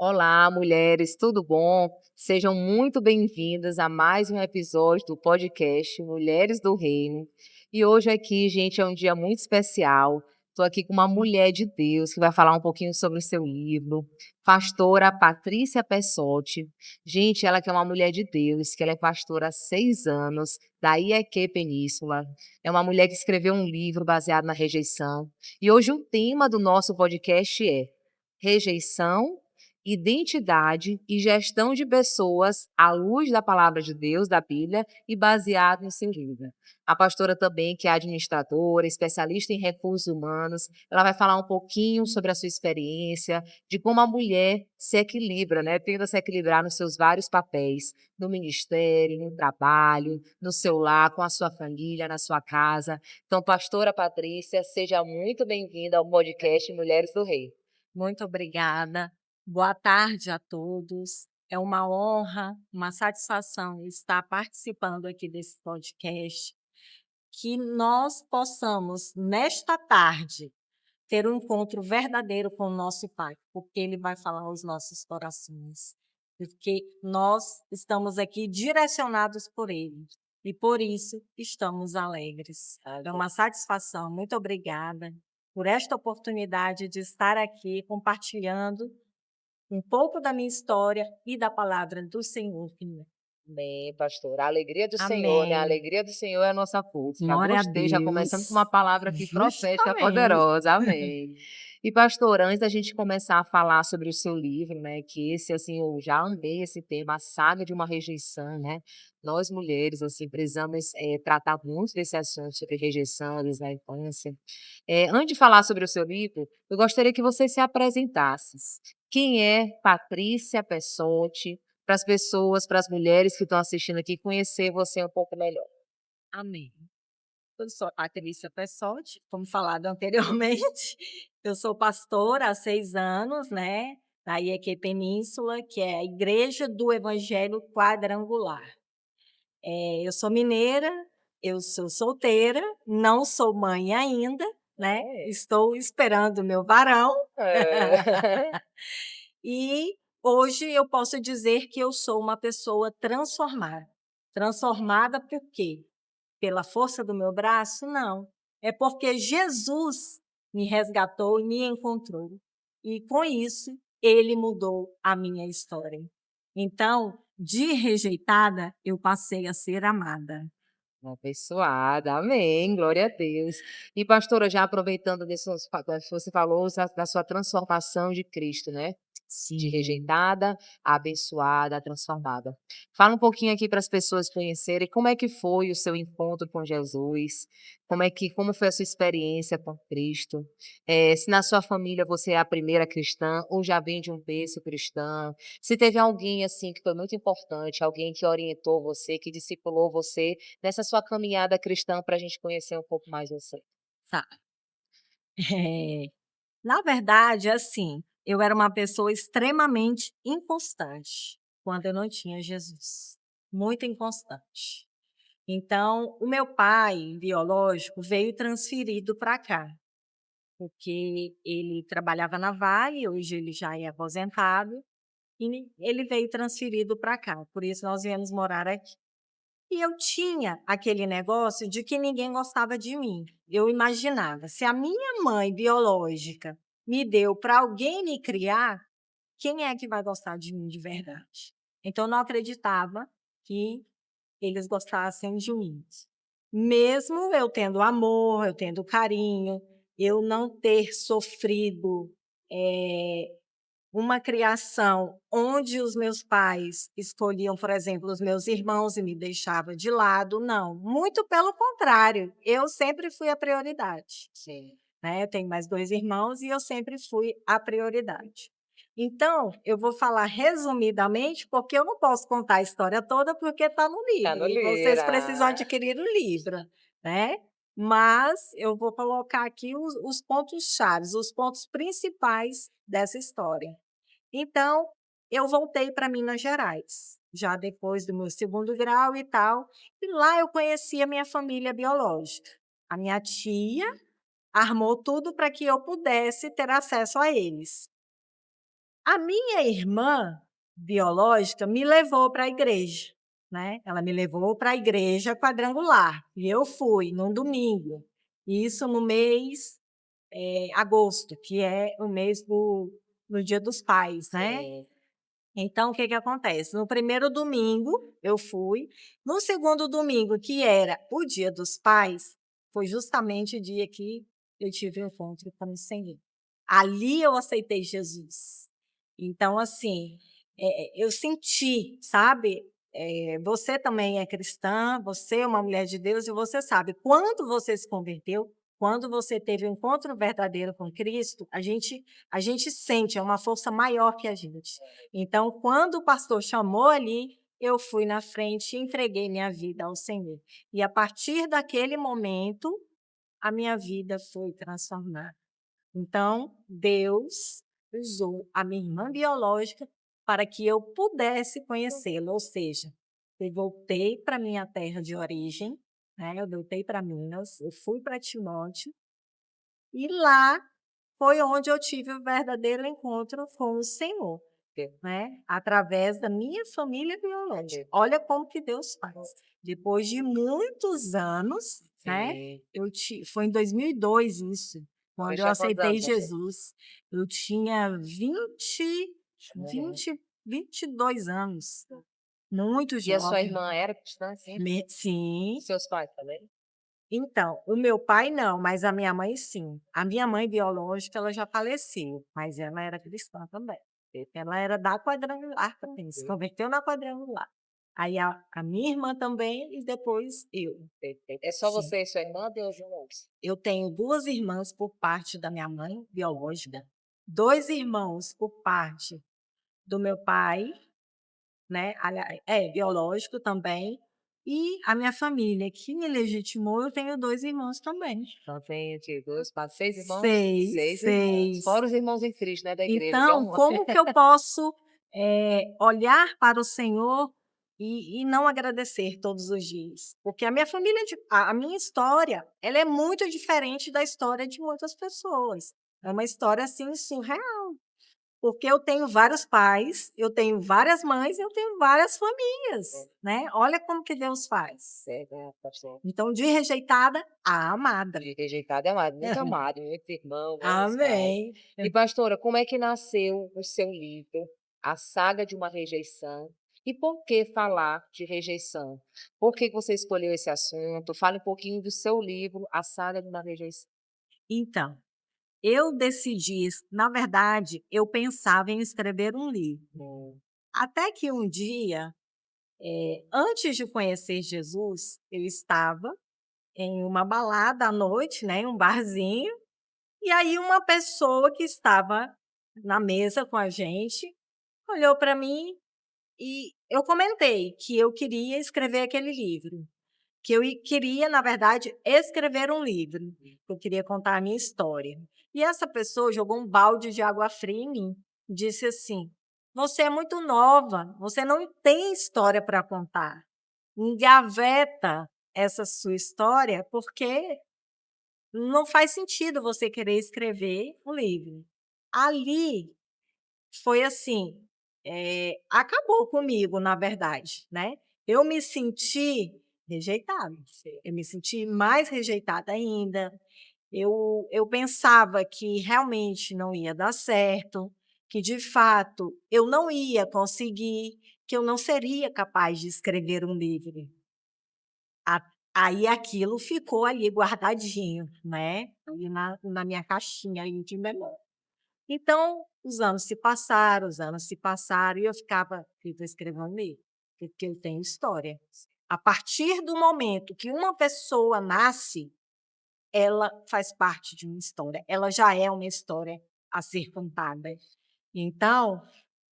Olá, mulheres, tudo bom? Sejam muito bem-vindas a mais um episódio do podcast Mulheres do Reino. E hoje aqui, gente, é um dia muito especial. Estou aqui com uma mulher de Deus que vai falar um pouquinho sobre o seu livro, pastora Patrícia Pessotti. Gente, ela que é uma mulher de Deus, que ela é pastora há 6 anos, da IEQ Península. É uma mulher que escreveu um livro baseado na rejeição. E hoje o tema do nosso podcast é rejeição, identidade e gestão de pessoas à luz da palavra de Deus, da Bíblia, e baseado no seu livro. A pastora também, que é administradora, especialista em recursos humanos, ela vai falar um pouquinho sobre a sua experiência, de como a mulher se equilibra, né? Tenta se equilibrar nos seus vários papéis, no ministério, no trabalho, no seu lar, com a sua família, na sua casa. Então, pastora Patrícia, seja muito bem-vinda ao podcast Mulheres do Rei. Muito obrigada. Boa tarde a todos. É uma honra, uma satisfação estar participando aqui desse podcast. Que nós possamos, nesta tarde, ter um encontro verdadeiro com o nosso Pai, porque Ele vai falar aos nossos corações. Porque nós estamos aqui direcionados por Ele. E por isso estamos alegres. É uma satisfação. Muito obrigada por esta oportunidade de estar aqui compartilhando um pouco da minha história e da palavra do Senhor. Bem, pastor, a alegria do Senhor, né? A Amém. alegria do Senhor é a nossa força. Já Glória a gostei, já começando com uma Deus. palavra aqui profética Justamente. poderosa. Amém. E pastor, antes da gente começar a falar sobre o seu livro, né, que esse assim, eu já amei esse tema, a saga de uma rejeição, né? Nós mulheres assim precisamos tratar muito desse assunto sobre rejeição desde a infância. Antes de falar sobre o seu livro, eu gostaria que você se apresentasse. Quem é Patrícia Pessotti? Para as pessoas, para as mulheres que estão assistindo aqui, conhecer você um pouco melhor. Amém. Eu sou Patrícia Pessotti, como falado anteriormente. Eu sou pastora há 6 anos, né, da IEQ Península, que é a Igreja do Evangelho Quadrangular. Eu sou mineira, eu sou solteira, não sou mãe ainda, né, É. estou esperando o meu varão. É. E hoje eu posso dizer que eu sou uma pessoa transformada. Transformada por quê? Pela força do meu braço? Não. É porque Jesus me resgatou e me encontrou. E com isso, ele mudou a minha história. Então, de rejeitada, eu passei a ser amada. Abençoada, amém, glória a Deus. E pastora, já aproveitando desse, você falou da sua transformação de Cristo, né? De Sim. rejeitada, a abençoada, a transformada. Fala um pouquinho aqui para as pessoas conhecerem como é que foi o seu encontro com Jesus, como foi a sua experiência com Cristo, se na sua família você é a primeira cristã ou já vem de um berço cristão, se teve alguém assim que foi muito importante, alguém que orientou você, que discipulou você nessa sua caminhada cristã para a gente conhecer um pouco mais você. Tá. Eh, Na verdade, assim, eu era uma pessoa extremamente inconstante quando eu não tinha Jesus. Muito inconstante. Então, o meu pai biológico veio transferido para cá, porque ele trabalhava na Vale, hoje ele já é aposentado, e ele veio transferido para cá, por isso nós viemos morar aqui. E eu tinha aquele negócio de que ninguém gostava de mim. Eu imaginava, se a minha mãe biológica me deu para alguém me criar, quem é que vai gostar de mim de verdade? Então, eu não acreditava que eles gostassem de mim. Mesmo eu tendo amor, eu tendo carinho, eu não ter sofrido, eh, uma criação onde os meus pais escolhiam, por exemplo, os meus irmãos e me deixavam de lado, não. Muito pelo contrário, eu sempre fui a prioridade, Sim. né. Eu tenho mais 2 irmãos e eu sempre fui a prioridade. Então, eu vou falar resumidamente, porque eu não posso contar a história toda, porque está no Tá livro no e vocês livro. precisam adquirir o livro, né. Mas eu vou colocar aqui os pontos chaves, os pontos principais dessa história. Então, eu voltei para Minas Gerais, já depois do meu segundo grau e tal, e lá eu conheci a minha família biológica. A minha tia armou tudo para que eu pudesse ter acesso a eles. A minha irmã biológica me levou para a igreja, né, ela me levou para a igreja quadrangular, e eu fui num domingo, isso no mês, agosto, que é o mês do Dia dos Pais, né. Sim. Então, o que que acontece? No primeiro domingo, eu fui. No segundo domingo, que era o Dia dos Pais, foi justamente o dia que eu tive um encontro com o Senhor. Ali eu aceitei Jesus. Então, assim, eu senti, sabe? Você também é cristã, você é uma mulher de Deus, e você sabe, quando você se converteu, quando você teve um encontro verdadeiro com Cristo, a gente sente, é uma força maior que a gente. Então, quando o pastor chamou ali, eu fui na frente e entreguei minha vida ao Senhor. E a partir daquele momento, a minha vida foi transformada. Então, Deus usou a minha irmã biológica para que eu pudesse conhecê-la, ou seja, eu voltei para minha terra de origem, né? Eu voltei para Minas, eu fui para Timóteo, e lá foi onde eu tive o verdadeiro encontro com o Senhor, né, através da minha família biológica. Olha como que Deus faz. Depois de muitos anos, né, Sim. foi em 2002 isso, Você quando eu tinha quantos aceitei anos, você? Jesus. Eu tinha Uhum. 22 anos, muito E a sua jovem. irmã era cristã, sim? Sim. Seus pais também? Então, o meu pai não, mas a minha mãe sim. A minha mãe biológica, ela já faleceu, mas ela era cristã também. Ela era da quadrangular também, se converteu na quadrangular. Aí a minha irmã também e depois eu. Perfeito. É só Sim. você e sua irmã, Deus juntos? Eu tenho 2 irmãs por parte da minha mãe biológica, 2 irmãos por parte do meu pai, né, biológico também, e a minha família que me legitimou, eu tenho 2 irmãos também. Então tem aqui 2, 4, 6 irmãos? 6, 6 irmãos. 6. Fora os irmãos em Cristo, né, da igreja, que é um Então, monte. como que eu posso, olhar para o Senhor e não agradecer todos os dias? Porque a minha família a minha história, ela é muito diferente da história de muitas pessoas. É uma história, assim, surreal, porque eu tenho vários pais, eu tenho várias mães, eu tenho várias famílias, né. Olha como que Deus faz. É, né, pastor? Então, de rejeitada a amada. De rejeitado é amado, muito amado, muitos irmãos, muitos pais. Amém. E pastora, como é que nasceu o seu livro, A Saga de uma Rejeição? E por que falar de rejeição? Por que você escolheu esse assunto? Fale um pouquinho do seu livro, A Saga de uma Rejeição. Então, eu decidi, na verdade, eu pensava em escrever um livro. Hum. Até que um dia, antes de conhecer Jesus, eu estava em uma balada à noite, né, em um barzinho, e aí uma pessoa que estava na mesa com a gente olhou para mim e eu comentei que eu queria escrever aquele livro, que queria, na verdade, escrever um livro, que eu queria contar a minha história. E essa pessoa jogou um balde de água fria em mim, disse assim: "Você é muito nova, você não tem história para contar. Engaveta essa sua história, porque não faz sentido você querer escrever um livro". Ali foi assim, acabou comigo, na verdade, né. Eu me senti rejeitada, eu me senti mais rejeitada ainda. Eu pensava que realmente não ia dar certo, que de fato eu não ia conseguir, que eu não seria capaz de escrever um livro. A Aí aquilo ficou ali guardadinho, né, ali na minha caixinha aí de memória. Então, os anos se passaram e eu ficava: "Eu vou escrever um livro, porque eu tenho história". A partir do momento que uma pessoa nasce, ela faz parte de uma história, ela já é uma história a ser contada. Então, o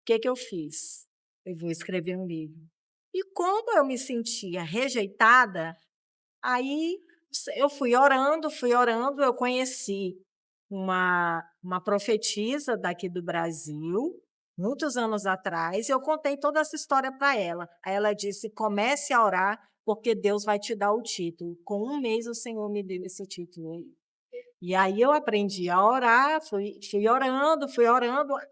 que que eu fiz? Eu vou escrever um livro. E como eu me sentia rejeitada, aí eu fui orando, eu conheci uma profetisa daqui do Brasil, muitos anos atrás, e eu contei toda essa história para ela. Aí ela disse: "Comece a orar, porque Deus vai te dar o título". Com um mês o Senhor me deu esse título aí. E aí eu aprendi a orar, fui orando,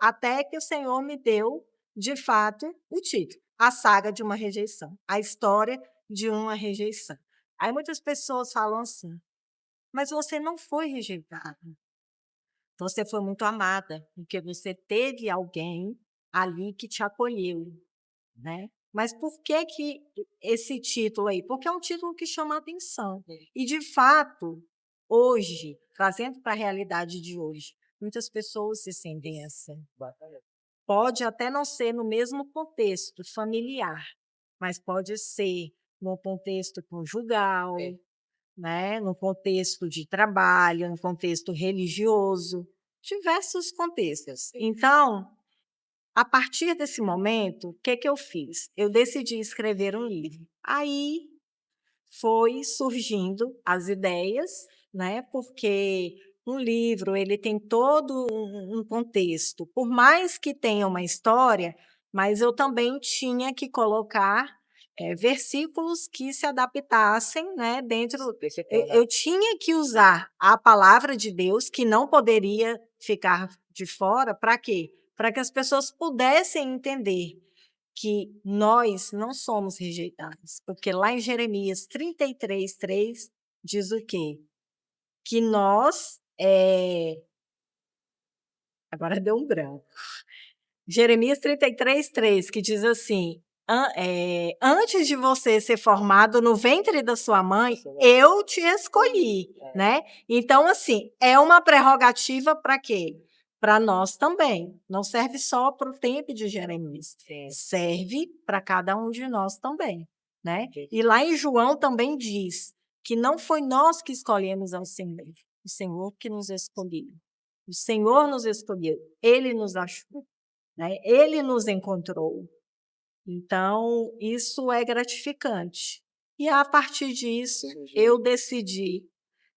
até que o Senhor me deu, de fato, o título, A Saga de uma Rejeição, a história de uma rejeição. Aí muitas pessoas falam assim, mas você não foi rejeitada, você foi muito amada, porque você teve alguém ali que te acolheu, né? Mas por que esse título aí? Porque é um título que chama a atenção. E, de fato, hoje, trazendo para a realidade de hoje, muitas pessoas se sentem assim. Pode até não ser no mesmo contexto familiar, mas pode ser no contexto conjugal, né? No contexto de trabalho, no contexto religioso, diversos contextos. Então, a partir desse momento, o que eu fiz? Eu decidi escrever um livro. Aí foi surgindo as ideias, né? Porque um livro ele tem todo um contexto. Por mais que tenha uma história, mas eu também tinha que colocar versículos que se adaptassem, né? Dentro, eu tinha que usar a palavra de Deus, que não poderia ficar de fora. Para quê? Para que as pessoas pudessem entender que nós não somos rejeitados, porque lá em Jeremias 33:3 diz o quê? Que nós, agora deu um branco. Jeremias 33:3, que diz assim: antes de você ser formado no ventre da sua mãe, eu te escolhi, né? Então, assim, é uma prerrogativa para quê? Para nós também. Não serve só para o tempo de Jeremias, serve para cada um de nós também, né? E lá em João também diz que não foi nós que escolhemos ao Senhor, o Senhor que nos escolheu. O Senhor nos escolheu, Ele nos achou, né? Ele nos encontrou. Então, isso é gratificante. E, a partir disso, eu decidi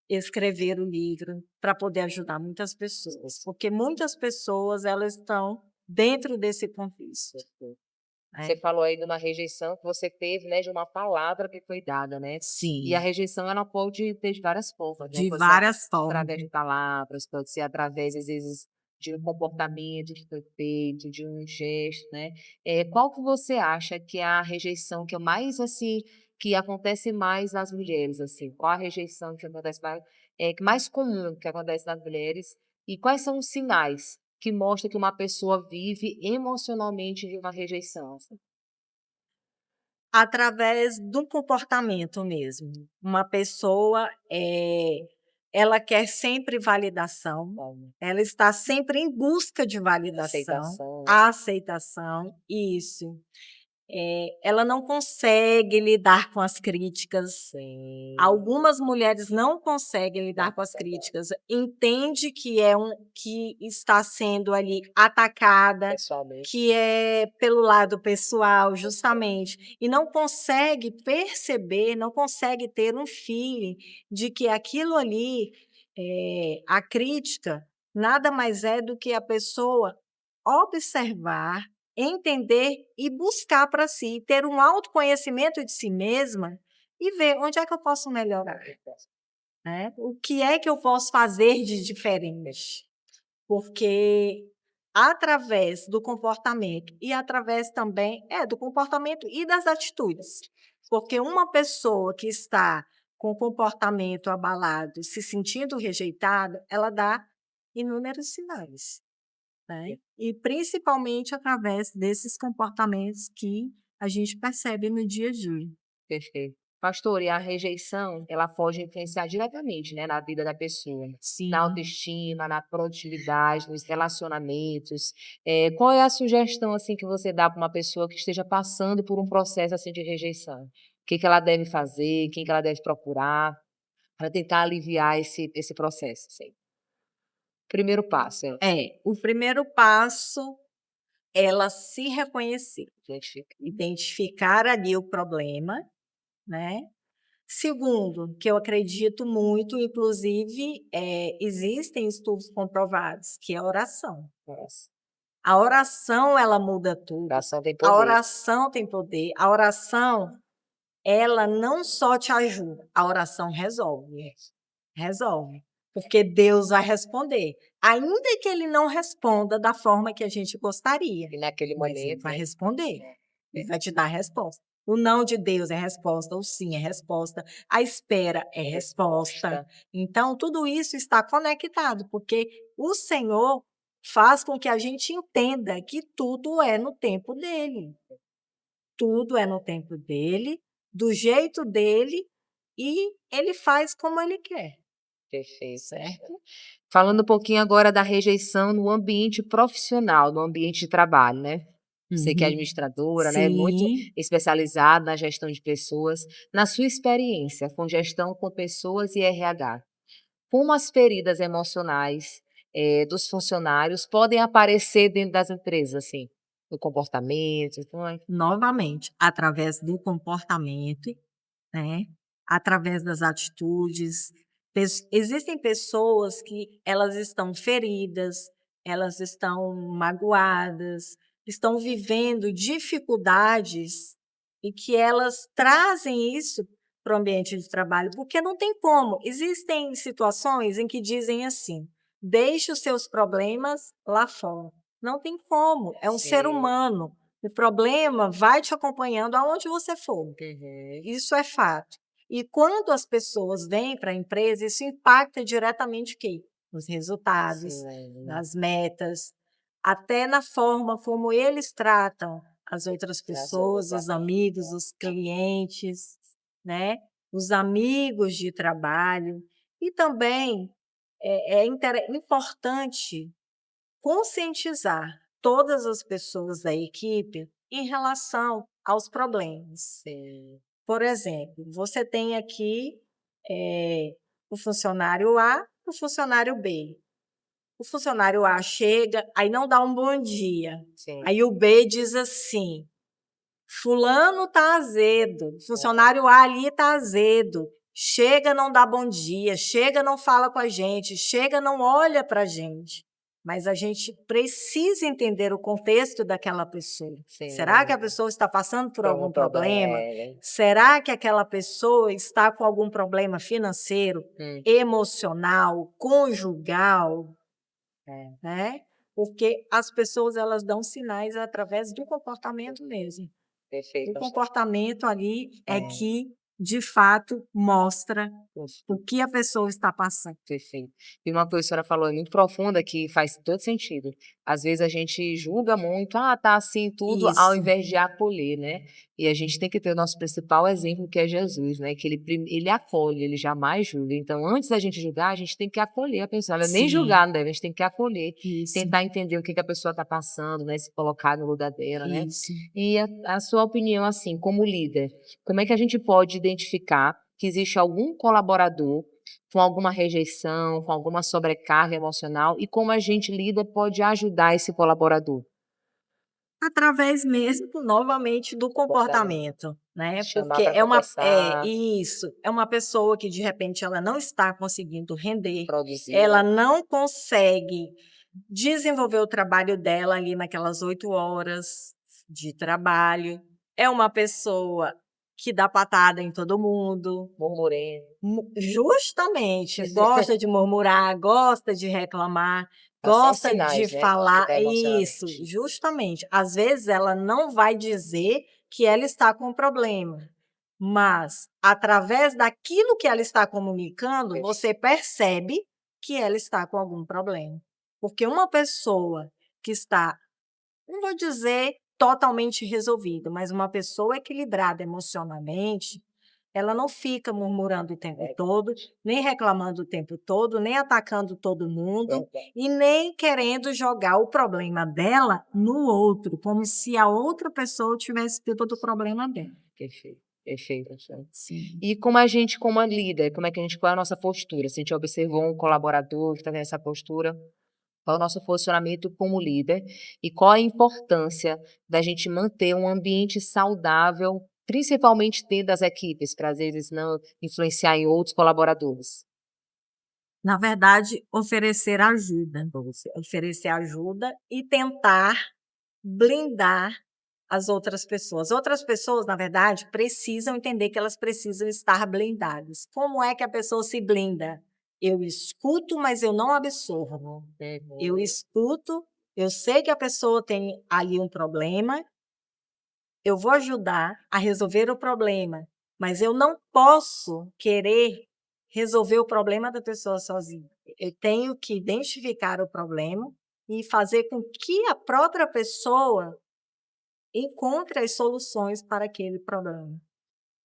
escrever o livro para poder ajudar muitas pessoas, porque muitas pessoas elas estão dentro desse contexto. Você falou aí de uma rejeição que você teve, né, de uma palavra que foi dada, né? E a Sim, rejeição ela pode ter de várias formas, né? de Pode ser várias formas. através de palavras, pode ser através, às vezes, de um comportamento que foi feito, de um gesto, né? Qual que você acha que é a rejeição que é mais, assim, que acontece mais nas mulheres, assim? Qual a rejeição que acontece mais, que mais comum que acontece nas mulheres? E quais são os sinais que mostram que uma pessoa vive emocionalmente de uma rejeição? Através do comportamento mesmo. Uma pessoa, ela quer sempre validação, ela está sempre em busca de validação, Aceitação. aceitação, isso. Ela não consegue lidar com as críticas. Sim. Algumas mulheres não conseguem lidar com as críticas, entende que está sendo ali atacada, Pessoalmente. que é pelo lado pessoal, justamente, e não consegue perceber, não consegue ter um feeling de que aquilo ali, a crítica, nada mais é do que a pessoa observar, entender e buscar para si, ter um autoconhecimento de si mesma e ver onde é que eu posso melhorar, né? O que é que eu posso fazer de diferente? Porque através do comportamento e através também do comportamento e das atitudes. Porque uma pessoa que está com o comportamento abalado, se sentindo rejeitada, ela dá inúmeros sinais, né? E principalmente através desses comportamentos que a gente percebe no dia a dia. Perfeito. Pastor, e a rejeição, ela pode influenciar diretamente, né, na vida da pessoa, Sim. na autoestima, na produtividade, nos relacionamentos. Qual é a sugestão, assim, que você dá para uma pessoa que esteja passando por um processo, assim, de rejeição? O que que ela deve fazer, quem que ela deve procurar para tentar aliviar esse processo, assim? Primeiro passo, O primeiro passo, ela se reconhecer, identificar. identificar ali o problema, né. Segundo, que eu acredito muito, inclusive, existem estudos comprovados, que é a oração. Nossa, A oração, ela muda tudo. oração tem A poder. oração tem poder. A oração, ela não só te ajuda, a oração resolve. Resolve. porque Deus vai responder. Ainda que ele não responda da forma que a gente gostaria, E naquele mas ele momento, vai né? responder. Ele vai te dar a resposta. O não de Deus é resposta, o sim é resposta, a espera é resposta. Então, tudo isso está conectado, porque o Senhor faz com que a gente entenda que tudo é no tempo dele. Tudo é no tempo dele, do jeito dele, e ele faz como ele quer, Perfeito. certo? Falando um pouquinho agora da rejeição no ambiente profissional, no ambiente de trabalho, né? Você que é Uhum. administradora, né? Muito Sim. especializada na gestão de pessoas. Na sua experiência com gestão com pessoas e RH, como as feridas emocionais dos funcionários podem aparecer dentro das empresas, assim, no comportamento, então, Novamente, através do comportamento, né, através das atitudes. Existem pessoas que elas estão feridas, elas estão magoadas, estão vivendo dificuldades e que elas trazem isso para o ambiente de trabalho, porque não tem como. Existem situações em que dizem assim: deixe os seus problemas lá fora. Não tem como, é um ser sim. humano. O problema vai te acompanhando aonde você for. Uhum. Isso é fato. E quando as pessoas vêm para a empresa, isso impacta diretamente o quê? Nos resultados, Sim. nas metas, até na forma como eles tratam as outras pessoas, os amigos, os clientes, né? Os amigos de trabalho. E também importante conscientizar todas as pessoas da equipe em relação aos problemas. Sim. Por exemplo, você tem aqui o funcionário A, o funcionário B. O funcionário A chega, aí não dá um bom dia. Sim. Aí o B diz assim: fulano tá azedo, o funcionário A ali tá azedo. Chega, não dá bom dia, chega, não fala com a gente, chega, não olha para a gente. Mas a gente precisa entender o contexto daquela pessoa. Sim. Será que a pessoa está passando por algum problema? É. Será que aquela pessoa está com algum problema financeiro, emocional, conjugal, É. né? Porque as pessoas elas dão sinais através do comportamento mesmo. O Perfeito. comportamento ali é que, de fato, mostra o que a pessoa está passando. Perfeito. E uma coisa que a senhora falou é muito profunda que faz todo sentido. Às vezes a gente julga muito, tá assim tudo, ao Isso. invés de acolher, né? E a gente tem que ter o nosso principal exemplo, que é Jesus, né? Que ele acolhe, ele jamais julga. Então, antes da gente julgar, a gente tem que acolher a pessoa. Ela nem Sim. julgar, não deve, a gente tem que acolher, Isso. tentar entender o que a pessoa está passando, né? Se colocar no lugar dela, né? Isso. E a sua opinião, assim, como líder, como é que a gente pode identificar que existe algum colaborador com alguma rejeição, com alguma sobrecarga emocional e como a gente lida pode ajudar esse colaborador? Através mesmo, novamente, do comportamento, né? Chamar Porque para conversar, isso, é uma pessoa que de repente ela não está conseguindo render, produzir, ela né? não consegue desenvolver o trabalho dela ali naquelas 8 horas de trabalho, é uma pessoa que dá patada em todo mundo, Murmurando. justamente, gosta de murmurar, gosta de reclamar, São gosta de sinais, né, que falar está isso, emocionalmente. justamente. Às vezes ela não vai dizer que ela está com problema, mas através daquilo que ela está comunicando, você percebe que ela está com algum problema. Porque uma pessoa que está, não vou dizer totalmente resolvida, mas uma pessoa equilibrada emocionalmente, ela não fica murmurando o tempo todo, nem reclamando o tempo todo, nem atacando todo mundo e nem querendo jogar o problema dela no outro, como se a outra pessoa tivesse tido o problema dela. Perfeito, perfeito, Alexandre. Sim. E como a gente, como a líder, como é que a gente, qual é a nossa postura? Se a gente observou um colaborador que está nessa postura, qual é o nosso posicionamento como líder e qual a importância da gente manter um ambiente saudável, principalmente dentro das equipes, para às vezes não influenciar em outros colaboradores? Na verdade, oferecer ajuda e tentar blindar as outras pessoas. Outras pessoas, na verdade, precisam entender que elas precisam estar blindadas. Como é que a pessoa se blinda? Eu escuto, mas eu não absorvo. Eu escuto, eu sei que a pessoa tem ali um problema, eu vou ajudar a resolver o problema, mas eu não posso querer resolver o problema da pessoa sozinha. Eu tenho que identificar o problema e fazer com que a própria pessoa encontre as soluções para aquele problema,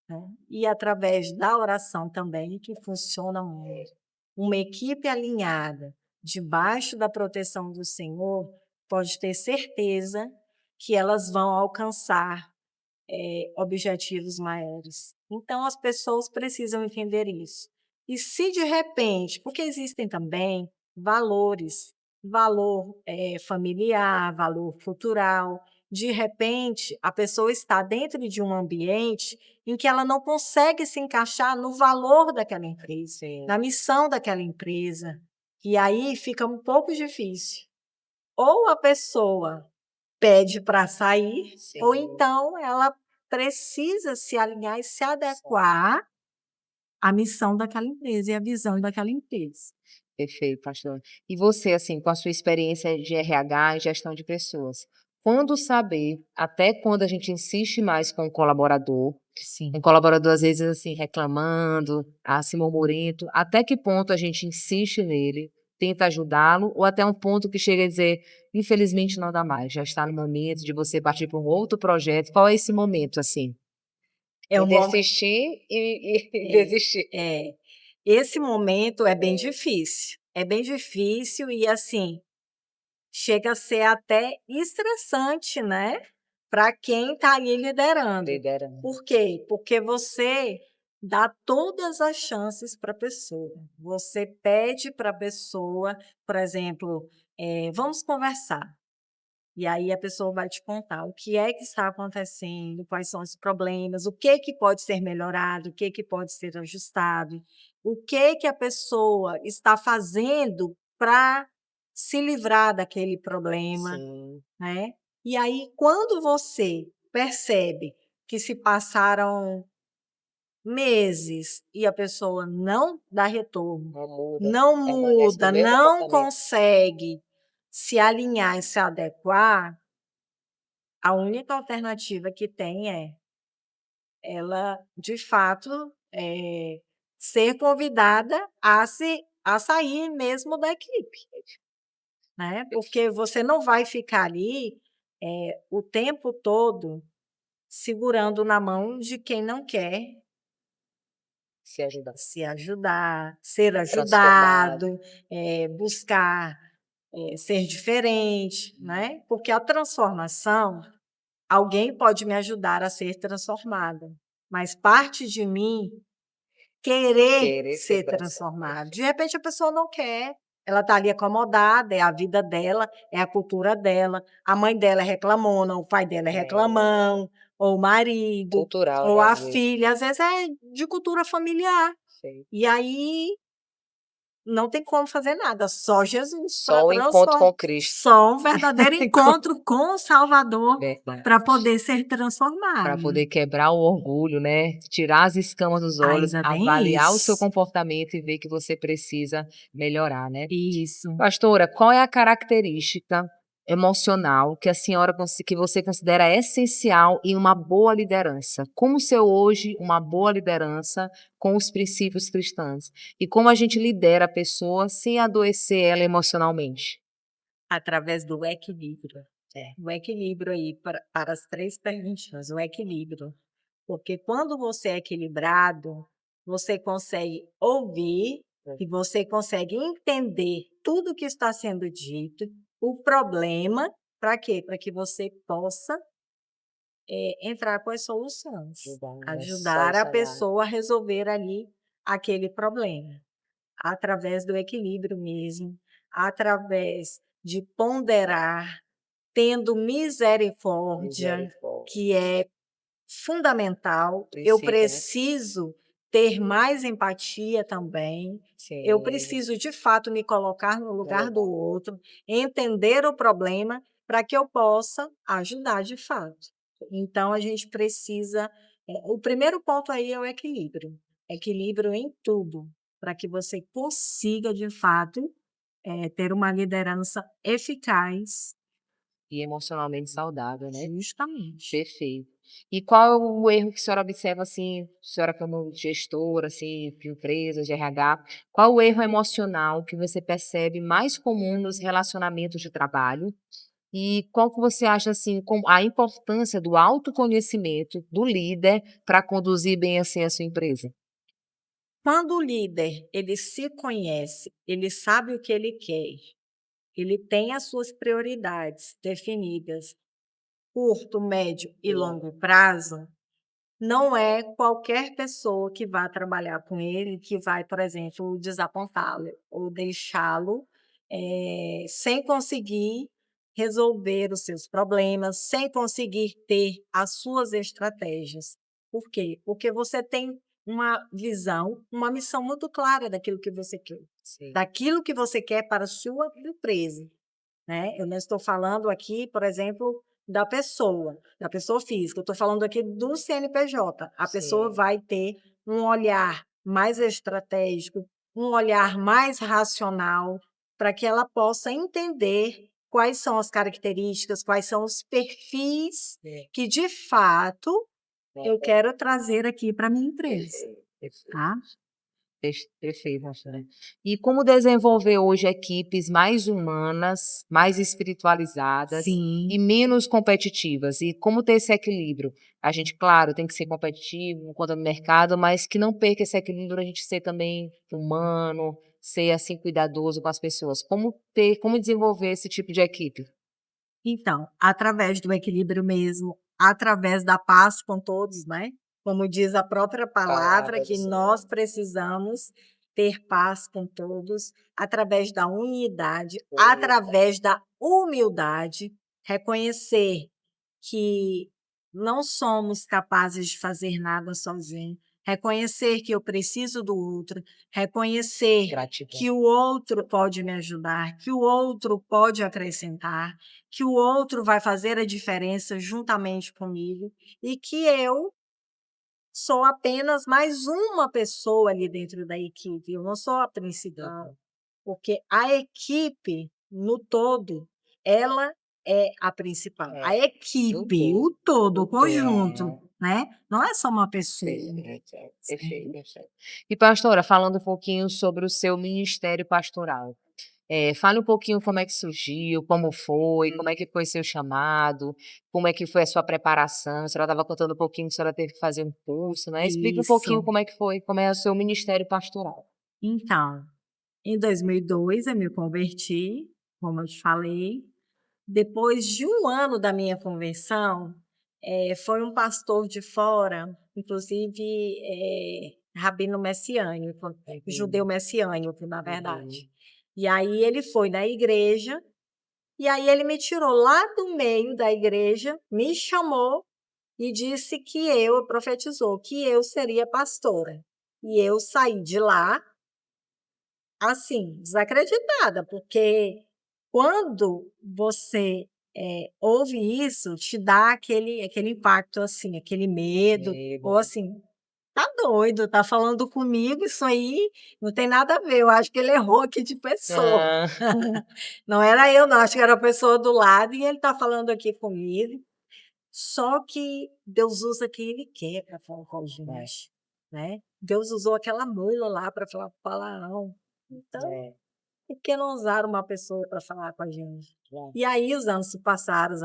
né. E através da oração também, que funciona muito. Uma equipe alinhada, debaixo da proteção do Senhor, pode ter certeza que elas vão alcançar, objetivos maiores. Então as pessoas precisam entender isso. E se de repente, porque existem também valores, valor, familiar, valor cultural, de repente a pessoa está dentro de um ambiente em que ela não consegue se encaixar no valor daquela empresa, Sim. na missão daquela empresa, e aí fica um pouco difícil. Ou a pessoa pede para sair, ou Sim. então ela precisa se alinhar e se adequar à missão daquela empresa e à visão daquela empresa. Perfeito, pastor. E você, assim, com a sua experiência de RH e gestão de pessoas, quando saber, até quando a gente insiste mais com o colaborador, Sim. um colaborador às vezes assim reclamando, assim murmurento, até que ponto a gente insiste nele, tenta ajudá-lo, ou até um ponto que chega a dizer, infelizmente não dá mais, já está no momento de você partir para um outro projeto. Qual é esse momento, assim? É E um momento. desistir e desistir. É, esse momento é bem difícil. É bem difícil e, assim, chega a ser até estressante, né, para quem está ali liderando. Liderando. Por quê? Porque você dá todas as chances para a pessoa. Você pede para a pessoa, por exemplo, vamos conversar. E aí a pessoa vai te contar o que é que está acontecendo, quais são os problemas, o que pode ser melhorado, o que pode ser ajustado, o que a pessoa está fazendo para se livrar daquele problema, Sim. né. E aí quando você percebe que se passaram meses e a pessoa não dá retorno, Não muda, não permanece no muda, mesmo não comportamento. consegue se alinhar e se adequar, a única alternativa que tem é ela, de fato, ser convidada a sair mesmo da equipe, né, porque você não vai ficar ali, o tempo todo segurando na mão de quem não quer Se ajudar. se ajudar, ser Transformado. ajudado, buscar, ser diferente, né, porque a transformação, alguém pode me ajudar a ser transformada, mas parte de mim querer Querer ser ser transformada. De repente a pessoa não quer, ela está ali acomodada, é a vida dela, é a cultura dela, a mãe dela é reclamona, o pai dela é reclamão, ou o marido, Cultural, ou né, a às vezes. filha, às vezes é de cultura familiar. Sei. E aí não tem como fazer nada, só Jesus para Só o encontro transformar. com Cristo. Só um verdadeiro encontro com o Salvador Verdade. para poder ser Para transformado. poder quebrar o orgulho, né, tirar as escamas dos olhos, Ainda bem avaliar o seu isso. comportamento e ver que você precisa melhorar, né. Isso. Pastora, qual é a característica emocional que a senhora que você considera essencial em uma boa liderança? Como ser hoje uma boa liderança com os princípios cristãos? E como a gente lidera a pessoa sem adoecer ela emocionalmente? Através do equilíbrio. É. O equilíbrio aí para as 3 perguntinhas, o equilíbrio. Porque quando você é equilibrado, você consegue ouvir e você consegue entender tudo o que está sendo dito, o problema, para quê? Para que você possa, entrar com as soluções, ajudar a Solucionar. pessoa a resolver ali aquele problema. Através do equilíbrio mesmo, através de ponderar, tendo misericórdia, Misericórdia. que é fundamental. Eu Princípio, né? preciso ter mais empatia também. Eu Sim. preciso, de fato, me colocar no lugar do Legal. outro, entender o problema para que eu possa ajudar de fato. Então a gente precisa, o primeiro ponto aí é o equilíbrio. Equilíbrio em tudo. para que você consiga, de fato, ter uma liderança eficaz. E emocionalmente saudável, né? Justamente. Perfeito. E qual é o erro que a senhora observa, assim, a senhora como gestora, assim, de empresas, de RH, qual o erro emocional que você percebe mais comum nos relacionamentos de trabalho? E qual que você acha, assim, a importância do autoconhecimento do líder para conduzir bem, assim, a sua empresa? Quando o líder, ele se conhece, ele sabe o que ele quer, ele tem as suas prioridades definidas, curto, médio e longo prazo, não é qualquer pessoa que vai trabalhar com ele que vai, por exemplo, desapontá-lo ou deixá-lo, sem conseguir resolver os seus problemas, sem conseguir ter as suas estratégias. Por quê? Porque você tem uma visão, uma missão muito clara Sim. daquilo que você quer para a sua empresa, né? Eu não estou falando aqui, por exemplo, da pessoa física, eu estou falando aqui do CNPJ. A pessoa Sim. vai ter um olhar mais estratégico, um olhar mais racional, para que ela possa entender quais são as características, quais são os perfis que, de fato, eu quero trazer aqui para a minha empresa, Perfeito. tá? Perfeito, pastora. E como desenvolver hoje equipes mais humanas, mais espiritualizadas e Sim. menos competitivas? E como ter esse equilíbrio? A gente, claro, tem que ser competitivo quanto ao mercado, mas que não perca esse equilíbrio, a gente ser também humano, ser assim cuidadoso com as pessoas. Como desenvolver esse tipo de equipe? Então, através do equilíbrio mesmo, através da paz com todos, né? Como diz a própria palavra, Palavra do que Senhor. nós precisamos ter paz com todos, através da unidade, através da humildade, reconhecer que não somos capazes de fazer nada sozinhos, reconhecer que eu preciso do outro, reconhecer Gratidão. que o outro pode me ajudar, que o outro pode acrescentar, que o outro vai fazer a diferença juntamente comigo e que eu sou apenas mais uma pessoa ali dentro da equipe, eu não sou a principal, porque a equipe no todo, ela é a principal. A É, do equipe, todo, o todo, do o conjunto, todo. né? Não é só uma pessoa. Perfeito, perfeito, Sim. perfeito. E pastora, falando um pouquinho sobre o seu ministério pastoral, fale um pouquinho como é que surgiu, como é que foi seu chamado, como é que foi a sua preparação, a senhora estava contando um pouquinho que a senhora teve que fazer um curso, né, explica um pouquinho Isso. como é que foi, como é o seu ministério pastoral. Então, em 2002 eu me converti, como eu te falei. Depois de um ano da minha conversão, foi um pastor de fora, inclusive, rabino messiânico, judeu messiânico, na Uhum. verdade. E aí ele foi na igreja, e aí ele me tirou lá do meio da igreja, me chamou e disse que profetizou que eu seria pastora. E eu saí de lá assim, desacreditada, porque quando você, ouve isso, te dá aquele impacto, assim, aquele medo, Medo, ou né. assim: "Tá doido, tá falando comigo, isso aí não tem nada a ver, eu acho que ele errou aqui de pessoa". Ah, Não era eu não, acho que era a pessoa do lado e ele tá falando aqui comigo. Só que Deus usa quem ele quer para falar com a é, gente, né. Deus usou aquela mula lá para falar com o Faraó, então é, por que não usar uma pessoa para falar com a gente? é. E aí os anos se passaram,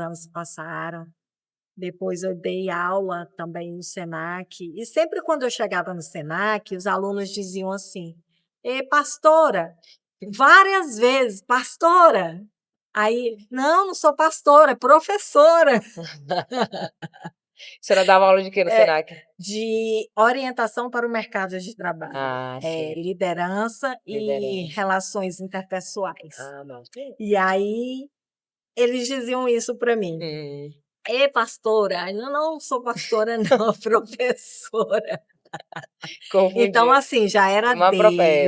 depois eu dei aula também no Senac, e sempre quando eu chegava no Senac, os alunos diziam assim: pastora", várias vezes: "Pastora". Aí: "Não, não sou pastora, é professora". A senhora dava aula de quê no É, Senac? de orientação para o mercado de trabalho, Ah, certo, liderança e liderança. relações interpessoais. Ah, não. E aí eles diziam isso para mim: Hum, "Ê, pastora", eu não sou pastora não, professora. Então, confundiu. assim, já era Uma Deus propé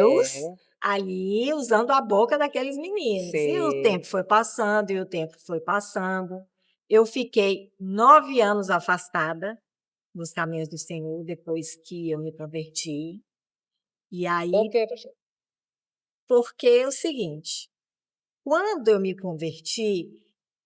ali usando a boca daqueles meninos. E o Sei. tempo foi passando, e o tempo foi passando. Eu fiquei 9 anos afastada dos caminhos do Senhor, depois que eu me converti. E aí, Por quê, pastora? porque é o seguinte, quando eu me converti,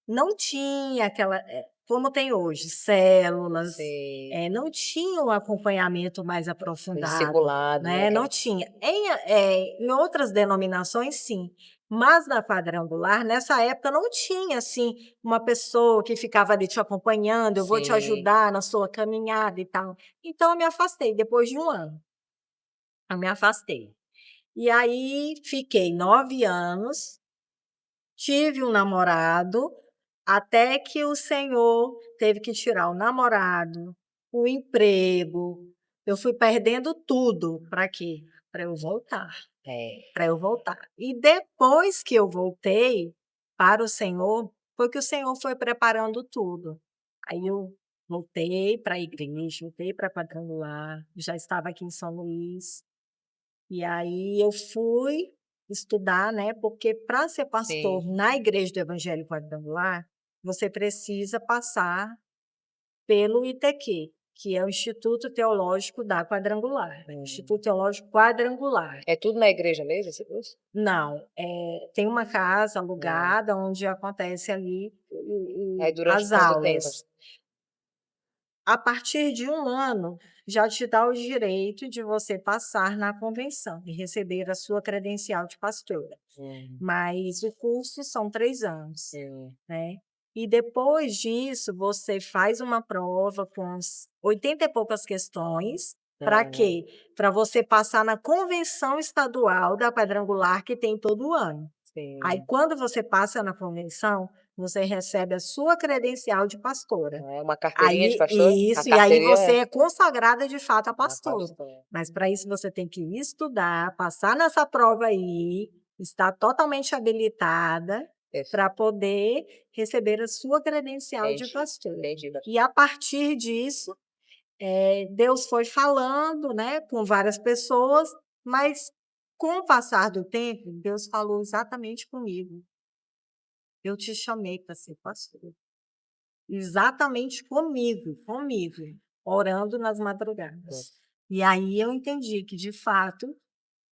não tinha aquela, como tem hoje, células, Sei. não tinha um acompanhamento mais aprofundado, Discipulado, né, né, não aquela tinha. Em outras denominações, sim, mas na quadrangular, nessa época, não tinha, assim, uma pessoa que ficava ali te acompanhando, eu vou te sim, ajudar na sua caminhada e tal. Então eu me afastei, depois de 1 ano, eu me afastei. E aí fiquei 9 anos. Tive um namorado, até que o senhor teve que tirar o namorado, o emprego. Eu fui perdendo tudo. Para quê? Para eu voltar, é. para eu voltar. E depois que eu voltei para o Senhor, foi que o Senhor foi preparando tudo. Aí eu voltei para a igreja, voltei para a quadrangular, já estava aqui em São Luís. E aí eu fui estudar, né, porque para ser pastor Sim, na Igreja do Evangelho Quadrangular, você precisa passar pelo ITQ, que é o Instituto Teológico da Quadrangular, Instituto Teológico Quadrangular. é tudo na igreja mesmo esse curso? Não, tem uma casa Hum. alugada onde acontece ali Aí durante as quanto tempo? aulas. A partir de 1 ano, já te dá o direito de você passar na convenção e receber a sua credencial de pastora. Hum, Mas o curso são 3 anos, sim, né. E depois disso, você faz uma prova com 80 e poucas questões, para uhum, quê? Para você passar na convenção estadual da quadrangular que tem todo ano. Aí, sim. quando você passa na convenção, você recebe a sua credencial de pastora. É uma carteirinha de Aí pastor? A e aí carteirinha você é é consagrada de fato a a pastor. pastor. Mas para isso você tem que estudar, passar nessa prova aí, estar totalmente habilitada Isso, para poder receber a sua credencial de entendi, pastora. entendi, pastor. E a partir disso, Deus foi falando, né, com várias pessoas, mas com o passar do tempo, Deus falou exatamente comigo: "Eu te chamei para ser pastor". Exatamente comigo, orando nas madrugadas. E aí eu entendi que, de fato,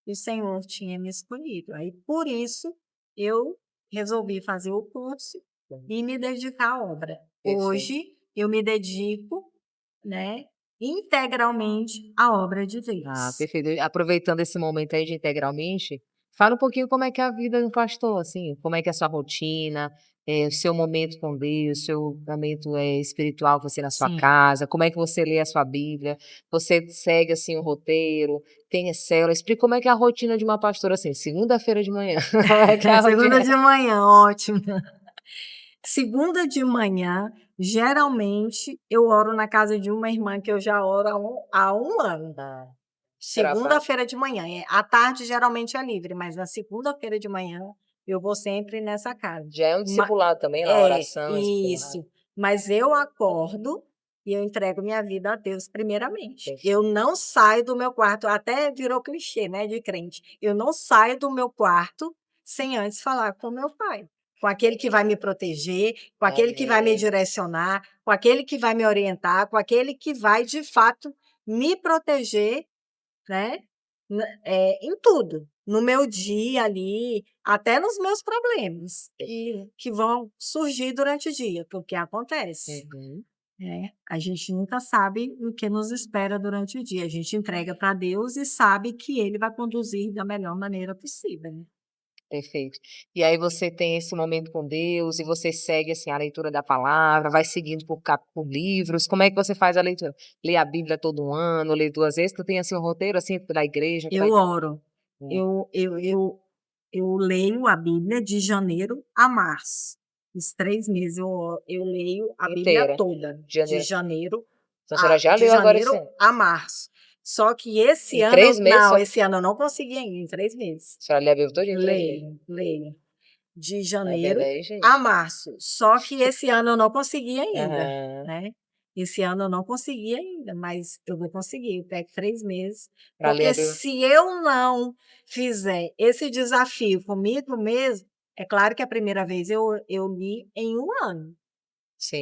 o Senhor tinha me escolhido. Aí, por isso, eu resolvi fazer o curso e me dedicar à obra. Perfeito. Hoje, eu me dedico, né, integralmente à obra de Ah, Deus. perfeito. E aproveitando esse momento aí de integralmente, fala um pouquinho como é que é a vida do pastor, assim, como é que é a sua rotina, o seu momento com Deus, seu momento, espiritual, você na sua Sim. casa, como é que você lê a sua Bíblia, você segue, assim, o roteiro, tem as células, explica como é que é a rotina de uma pastora, assim, segunda-feira de manhã, como é que é a Segunda rotina? de manhã, ótimo. Segunda de manhã, geralmente, eu oro na casa de uma irmã que eu já oro há um ano. Ah, trabalho. Segunda-feira de manhã. À tarde, geralmente, é livre, mas na segunda-feira de manhã, eu vou sempre nessa casa. Já é um Ma discipulado também lá, É, oração, discipulado. isso. Mas eu acordo e eu entrego minha vida a Deus primeiramente. Eu Perfeito. não saio do meu quarto, até virou clichê, né, de crente. Eu não saio do meu quarto sem antes falar com meu pai, com aquele que vai me proteger, com aquele que vai me Amém. direcionar, com aquele que vai me orientar, com aquele que vai, de fato, me proteger, né, em tudo, no meu dia ali, até nos meus problemas que vão surgir durante o dia, porque acontece, Uhum. né. A gente nunca sabe o que nos espera durante o dia, a gente entrega para Deus e sabe que Ele vai conduzir da melhor maneira possível, né. Perfeito. E aí você tem esse momento com Deus e você segue, assim, a leitura da palavra, vai seguindo por livros, como é que você faz a leitura? Lê a Bíblia todo ano, lê 2 vezes? Tu tem, assim, um roteiro, assim, da igreja que Eu vai oro, hum, eu leio a Bíblia de janeiro a março. Os 3 meses eu leio a Bíblia inteira, toda, de janeiro então a senhora já de leu agora esse janeiro ano? a março. Só que esse Em ano 3 meses não, só? esse ano eu não consegui ainda, em 3 meses. A senhora lê a Bíblia todinha em 3 meses? Leio. De Tá janeiro vendo aí, a gente? março. Só que esse ano eu não consegui ainda, Aham. né. Esse ano eu não consegui ainda, mas eu vou conseguir. Eu pego 3 meses, Pra ler a porque Bíblia se eu não fizer esse desafio comigo mesmo, é claro que a primeira vez eu li em 1 ano.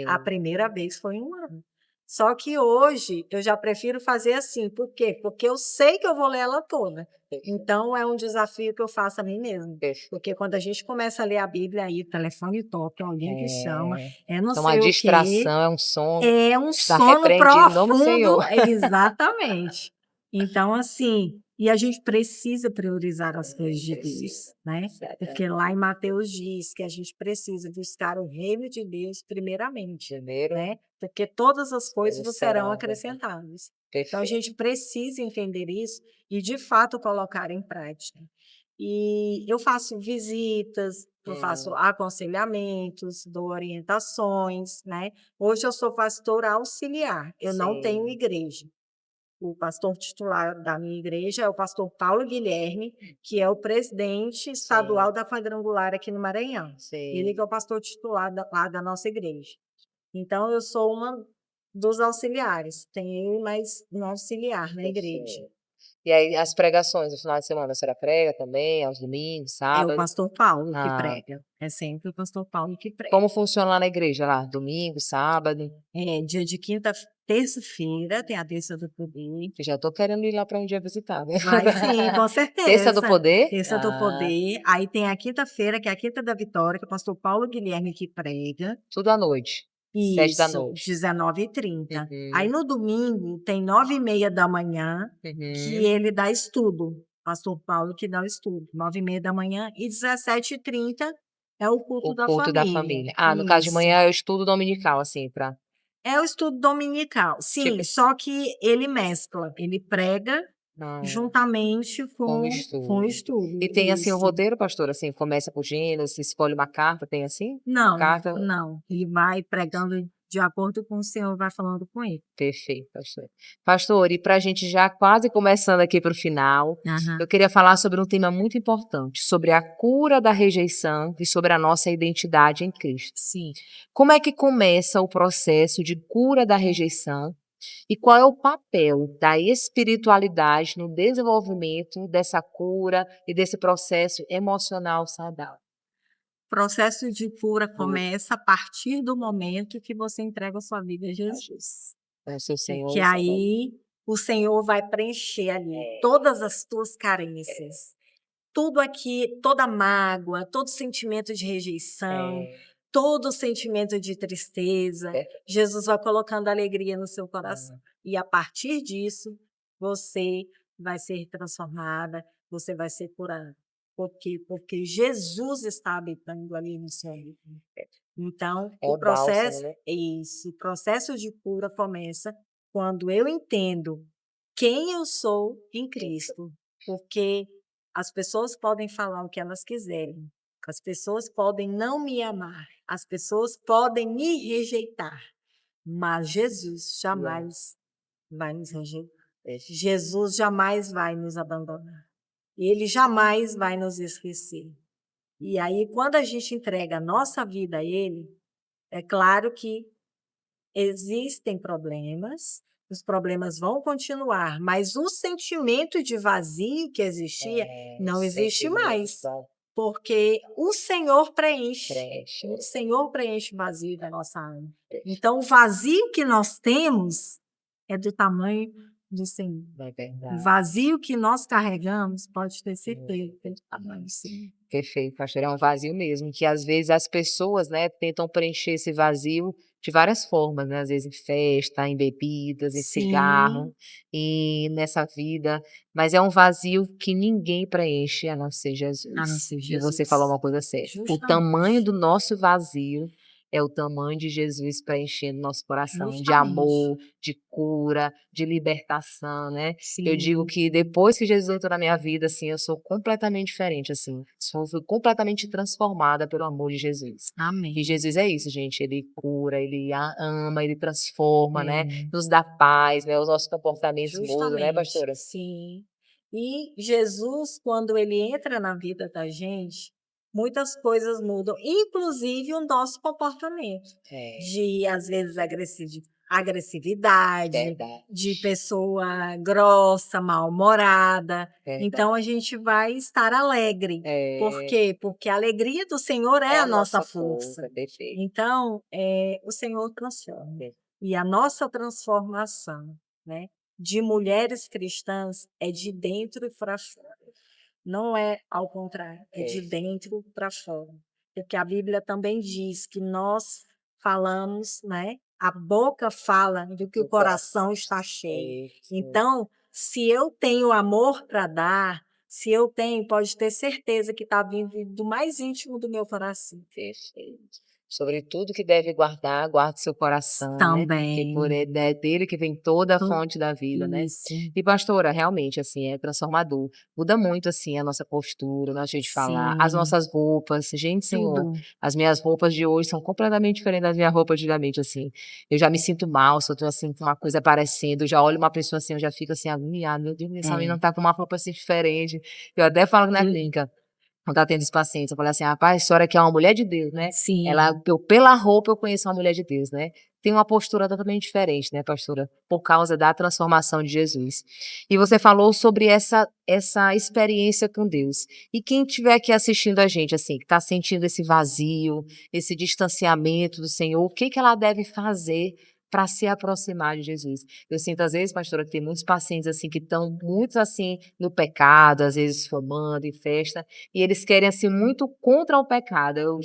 A sim. primeira vez foi em 1 ano. Só que hoje eu já prefiro fazer assim, por quê? Porque eu sei que eu vou ler ela toda. Então é um desafio que eu faço a mim mesmo. Porque quando a gente começa a ler a Bíblia, aí o telefone toca, é alguém que chama, é não Então, uma sei o quê, distração, é um som, é um está sono repreendido em nome do profundo, Senhor. exatamente. Então, assim, e a gente precisa priorizar as coisas de Deus, né? Porque lá em Mateus diz que a gente precisa buscar o reino de Deus primeiramente, Primeiro, né? Porque todas as coisas eles vos serão serão acrescentadas. Então, a perfeitos. gente precisa entender isso e, de fato, colocar em prática. E eu faço visitas, eu faço aconselhamentos, dou orientações, né? Hoje eu sou pastora auxiliar, eu não tenho Sim, igreja. O pastor titular da minha igreja é o pastor Paulo Guilherme, que é o presidente estadual sim, da Quadrangular aqui no Maranhão. Ele sim. que é o pastor titular lá da nossa igreja. Então, eu sou uma dos auxiliares. Tem eu e mais um auxiliar na igreja. Perfeito. E aí, as pregações no final de semana, a senhora prega também, aos domingos, É o sábado? pastor Paulo que Ah, prega. É sempre o pastor Paulo que prega. como funciona lá na igreja, lá? Domingo, sábado? É, dia de terça-feira, tem a terça do poder. Eu já estou querendo ir lá para um dia visitar, né? Vai sim, com Terça do certeza. Poder? Terça do Ah, poder. Aí tem a quinta-feira, que é a Quinta da Vitória, que é o pastor Paulo Guilherme que prega. tudo à noite, 7 da Isso, noite. 19h30. Aí Uhum, no domingo tem 9h30 que uhum. ele dá estudo. Pastor Paulo que dá o estudo. 9h30 e 17h30 é o culto O da culto da família. família. Ah, no caso de Isso. manhã é o estudo dominical, assim, para É o estudo dominical, sim, tipo, só que ele mescla, ele prega não, juntamente como com o estudo. E estudo, tem, assim, o isso. roteiro, pastor, assim, começa por gênero, se escolhe uma carta, tem assim? A Não, carta, não, ele vai pregando de acordo com o Senhor vai falando com ele. perfeito, pastor. Pastor, e para a gente já quase começando aqui para o final, eu Aham. queria falar sobre um tema muito importante, sobre a cura da rejeição e sobre a nossa identidade em Cristo. Sim. Como é que começa o processo de cura da rejeição e qual é o papel da espiritualidade no desenvolvimento dessa cura e desse processo emocional saudável? O processo de cura Cura começa a partir do momento que você entrega a sua vida a a Jesus. ao seu Porque Senhor e Salvador. aí o Senhor vai preencher ali É, todas as tuas é, carências. Tudo aqui, toda mágoa, todo sentimento de rejeição, é, todo sentimento de tristeza, é. Jesus vai colocando alegria no seu coração. Hum, E a partir disso, você vai ser transformada, você vai ser curada. Porque Jesus está habitando ali no seu íntimo. Então, é o bálsamo, né? o processo de cura começa quando eu entendo quem eu sou em Isso. Cristo. Porque as pessoas podem falar o que elas quiserem, as pessoas podem não me amar, as pessoas podem me rejeitar, mas Jesus Não, jamais vai nos rejeitar. é, Jesus jamais vai nos abandonar. Ele jamais vai nos esquecer. E aí, quando a gente entrega a nossa vida a Ele, é claro que existem problemas, os problemas vão continuar, mas o sentimento de vazio que existia o não existe sentimento mais, bom, porque o Senhor preenche. creche, O Senhor preenche o vazio da nossa alma. Então, o vazio que nós temos é do tamanho do Senhor. é O verdade. vazio que nós carregamos, pode ter certeza, que é do tamanho do Senhor. Perfeito, pastor, é um vazio mesmo, que às vezes as pessoas, né, tentam preencher esse vazio de várias formas, né, às vezes em festa, em bebidas, em cigarro, Sim, e nessa vida, mas é um vazio que ninguém preenche a não ser a não Jesus. ser E você falou Jesus. uma coisa certa, o tamanho Justamente. do nosso vazio é o tamanho de Jesus preenchendo nosso coração, de Justamente. amor, de cura, de libertação, né. Eu digo Sim, que depois que Jesus entrou na minha vida, assim, eu sou completamente diferente, assim, fui completamente transformada pelo amor de Jesus. E amém. Jesus é isso, gente, ele cura, ele ama, ele transforma, né, É, nos dá paz, né, os nossos comportamentos mudam, né, justamente, pastora? sim. E Jesus, quando ele entra na vida da gente, muitas coisas mudam, inclusive o nosso comportamento, É, de, às vezes, agressividade, verdade, de pessoa grossa, mal-humorada. Então, verdade. a gente vai estar alegre. Por É, quê? Porque a alegria do Senhor é é a a nossa nossa força. força, perfeito. Então, o Senhor transforma. E a nossa transformação, né, de mulheres cristãs é de dentro para fora. Não é ao contrário, é de dentro para fora. Porque a Bíblia também diz que nós falamos, né? A boca fala do que o coração está cheio. Então, se eu tenho amor para dar, se eu tenho, pode ter certeza que está vindo do mais íntimo do meu coração. Perfeito. Sobre tudo que deve guardar, guarde seu coração, né? Porque é dele que vem toda a fonte da vida, né? Isso. E pastora, realmente, assim, é transformador. Muda muito, assim, a nossa postura, o nosso jeito de falar, as Sim. nossas roupas. Gente, Senhor, Tudo. as minhas roupas de hoje são completamente diferentes das minhas roupas de antigamente, assim. Eu já me sinto mal, se eu tô, assim, com uma coisa aparecendo, eu já olho uma pessoa assim, eu já fico assim, agoniada, meu Deus, essa menina tá com uma roupa assim diferente. Eu até falo na clínica, quando tá tendo os pacientes, eu falei assim: "Rapaz, a senhora que é uma mulher de Deus, né". Sim. Pela roupa eu conheço uma mulher de Deus, né. Tem uma postura totalmente diferente, né, pastora, por causa da transformação de Jesus. E você falou sobre essa experiência com Deus. E quem estiver aqui assistindo a gente, assim, que está sentindo esse vazio, esse distanciamento do Senhor, o que que ela deve fazer para se aproximar de Jesus? Eu sinto às vezes, pastora, que tem muitos pacientes, assim, que estão muito, assim, no pecado, às vezes fumando em festa, e eles querem, assim, muito contra o pecado. Eu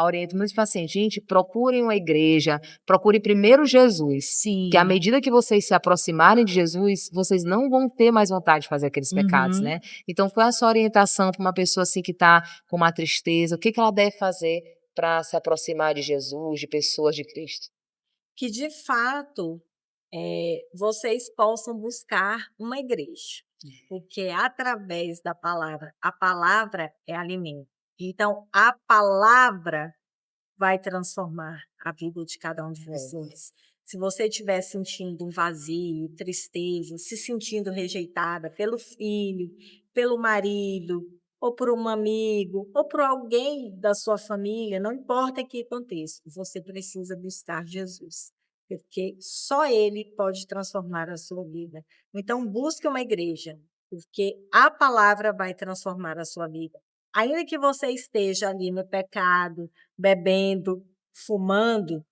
oriento muitos pacientes: "Gente, procurem uma igreja, procure primeiro Jesus, que à Sim. medida que vocês se aproximarem de Jesus, vocês não vão ter mais vontade de fazer aqueles pecados", Uhum. né. Então qual é a sua orientação para uma pessoa, assim, que está com uma tristeza? O que que ela deve fazer para se aproximar de Jesus, de pessoas de Cristo? Que de fato, vocês possam buscar uma igreja, porque através da palavra, a palavra é alimento. Então, a palavra vai transformar a vida de cada um de vocês. Se você estiver sentindo um vazio, tristeza, se sentindo rejeitada pelo filho, pelo marido, ou por um amigo, ou por alguém da sua família, não importa que contexto, você precisa buscar Jesus, porque só Ele pode transformar a sua vida. Então, busque uma igreja, porque a palavra vai transformar a sua vida. Ainda que você esteja ali no pecado, bebendo, fumando,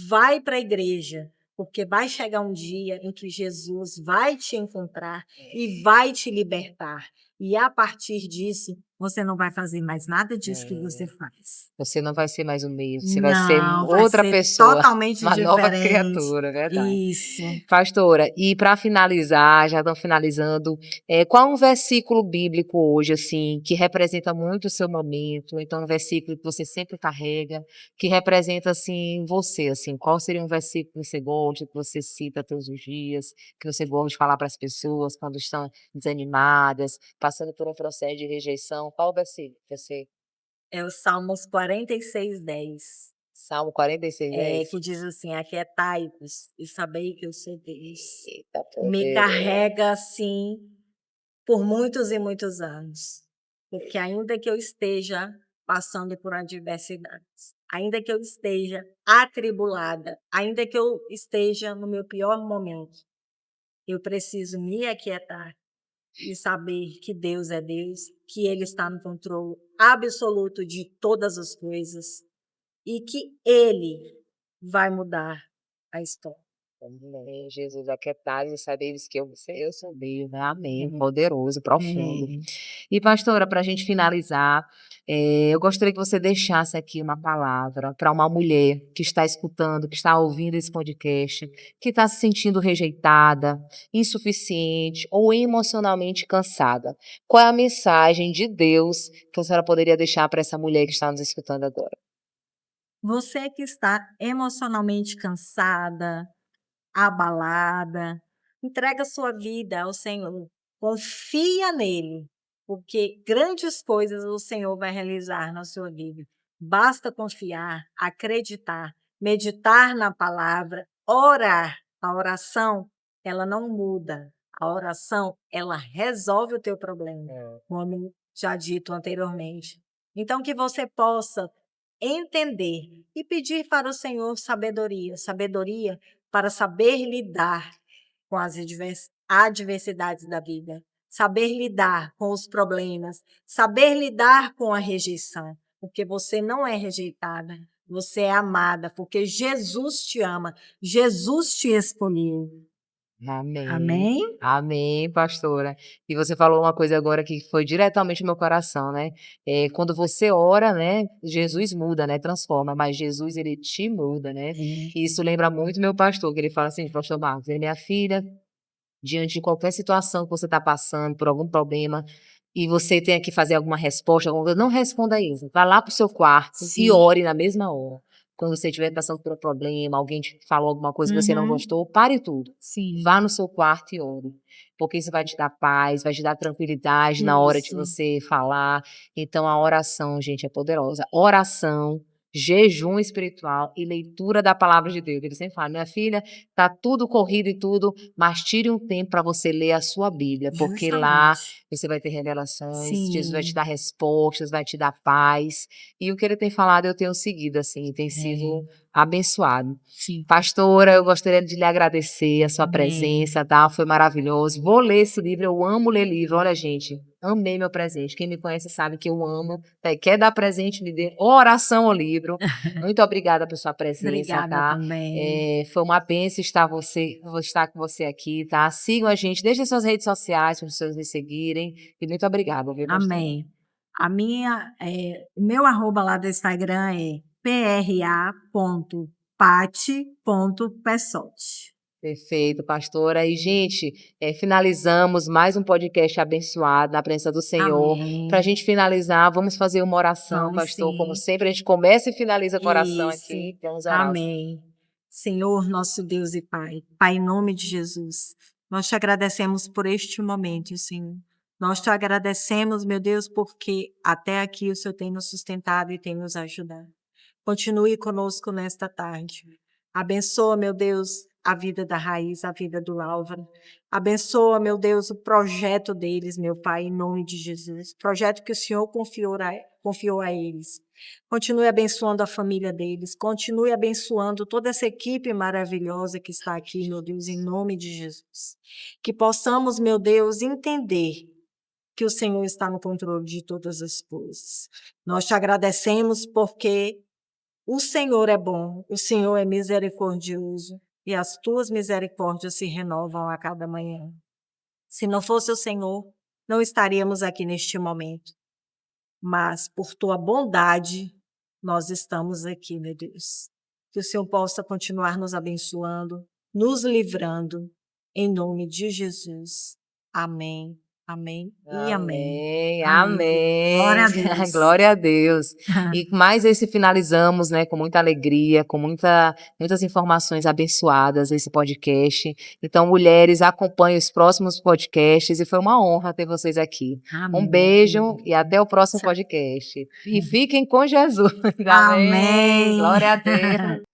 vai para a igreja, porque vai chegar um dia em que Jesus vai te encontrar e vai te libertar. E a partir disso, você não vai fazer mais nada disso que você faz. Você não vai ser mais o mesmo, você vai ser Não, vai outra ser pessoa, totalmente uma nova diferente. criatura, verdade. Isso. Pastora, e para finalizar, já estamos finalizando, qual um versículo bíblico hoje, assim, que representa muito o seu momento, então um versículo que você sempre carrega, que representa, assim, você, assim, qual seria um versículo que você gosta, que você cita todos os dias, que você gosta de falar para as pessoas quando estão desanimadas, passando por um processo de rejeição, qual versículo que você É o Salmos 46:10. Salmo 46:10? Que diz assim: aquietai-vos e sabei que eu sou Deus. Eita Me poderoso. carrega assim por muitos e muitos anos. Porque ainda que eu esteja passando por adversidades, ainda que eu esteja atribulada, ainda que eu esteja no meu pior momento, eu preciso me aquietar e saber que Deus é Deus, que Ele está no controle absoluto de todas as coisas e que Ele vai mudar a história. Amém, Jesus, aquietai e sabeis que eu sou Deus, né? Amém, poderoso, profundo. E pastora, para a gente finalizar, eu gostaria que você deixasse aqui uma palavra para uma mulher que está escutando, que está ouvindo esse podcast, que está se sentindo rejeitada, insuficiente ou emocionalmente cansada. Qual é a mensagem de Deus que a senhora poderia deixar para essa mulher que está nos escutando agora? Você que está emocionalmente cansada, abalada, entrega sua vida ao Senhor, confia nele, porque grandes coisas o Senhor vai realizar na sua vida. Basta confiar, acreditar, meditar na palavra, orar. A oração, ela não muda. A oração, ela resolve o teu problema, como já dito anteriormente. Então, que você possa entender e pedir para o Senhor sabedoria, sabedoria para saber lidar com as adversidades da vida, saber lidar com os problemas, saber lidar com a rejeição, porque você não é rejeitada, você é amada, porque Jesus te ama, Jesus te escolheu. Amém. Amém? Amém, pastora. E você falou uma coisa agora que foi diretamente no meu coração, né? Quando você ora, né, Jesus muda, né, transforma, mas Jesus, ele te muda, né? É. E isso lembra muito meu pastor, que ele fala assim, pastor Marcos, ele, minha filha, diante de qualquer situação que você está passando, por algum problema, e você tenha que fazer alguma resposta, alguma coisa, não responda isso. Vá lá para o seu quarto e Sim. ore na mesma hora. Quando você estiver passando por um problema, alguém te falou alguma coisa que você não Uhum. gostou, pare tudo. Sim. Vá no seu quarto e ore. Porque isso vai te dar paz, vai te dar tranquilidade na hora de Isso. você falar. Então, a oração, gente, é poderosa. Oração, jejum espiritual e leitura da palavra de Deus. Ele sempre fala, minha filha, tá tudo corrido e tudo, mas tire um tempo para você ler a sua Bíblia, porque lá Justamente. você vai ter revelações, Jesus vai te Sim. dar respostas, vai te dar paz. E o que ele tem falado, eu tenho seguido, assim, tem sido abençoado. Sim. Pastora, eu gostaria de lhe agradecer a sua Amém. presença, tá? Foi maravilhoso. Vou ler esse livro, eu amo ler livro. Olha, gente, amei meu presente. Quem me conhece sabe que eu amo. Quer dar presente, me dê oração ao livro. Muito obrigada por sua presença, Obrigada tá? também. Foi uma bênção estar com você aqui, tá? Sigam a gente, deixem suas redes sociais para as pessoas me seguirem. E muito obrigada, viu, pastora? Amém. O meu arroba lá do Instagram é pra.pati.pessotti. Perfeito, pastora. E, gente, finalizamos mais um podcast abençoado na presença do Senhor. Para a Amém. gente finalizar, vamos fazer uma oração, Vamos pastor. Como sim. sempre, a gente começa e finaliza com oração Isso. aqui. Vamos orar. Amém. Senhor, nosso Deus e Pai, Pai, em nome de Jesus, nós te agradecemos por este momento, Senhor. Nós te agradecemos, meu Deus, porque até aqui o Senhor tem nos sustentado e tem nos ajudado. Continue conosco nesta tarde. Abençoa, meu Deus, a vida da Raiz, a vida do Álvaro. Abençoa, meu Deus, o projeto deles, meu Pai, em nome de Jesus. Projeto que o Senhor confiou a eles. Continue abençoando a família deles. Continue abençoando toda essa equipe maravilhosa que está aqui, meu Deus, em nome de Jesus. Que possamos, meu Deus, entender que o Senhor está no controle de todas as coisas. Nós te agradecemos porque o Senhor é bom, o Senhor é misericordioso e as tuas misericórdias se renovam a cada manhã. Se não fosse o Senhor, não estaríamos aqui neste momento. Mas por tua bondade, nós estamos aqui, meu Deus. Que o Senhor possa continuar nos abençoando, nos livrando, em nome de Jesus. Amém. Amém e amém. Amém, Amém. Glória a amém. Deus. Glória a Deus. E mais esse finalizamos, né, com muita alegria, com muitas informações abençoadas esse podcast. Então, mulheres, acompanhem os próximos podcasts e foi uma honra ter vocês aqui. Um Amém. beijo e até o próximo Tchau. podcast. E fiquem com Jesus. Amém. Amém. Glória a Deus.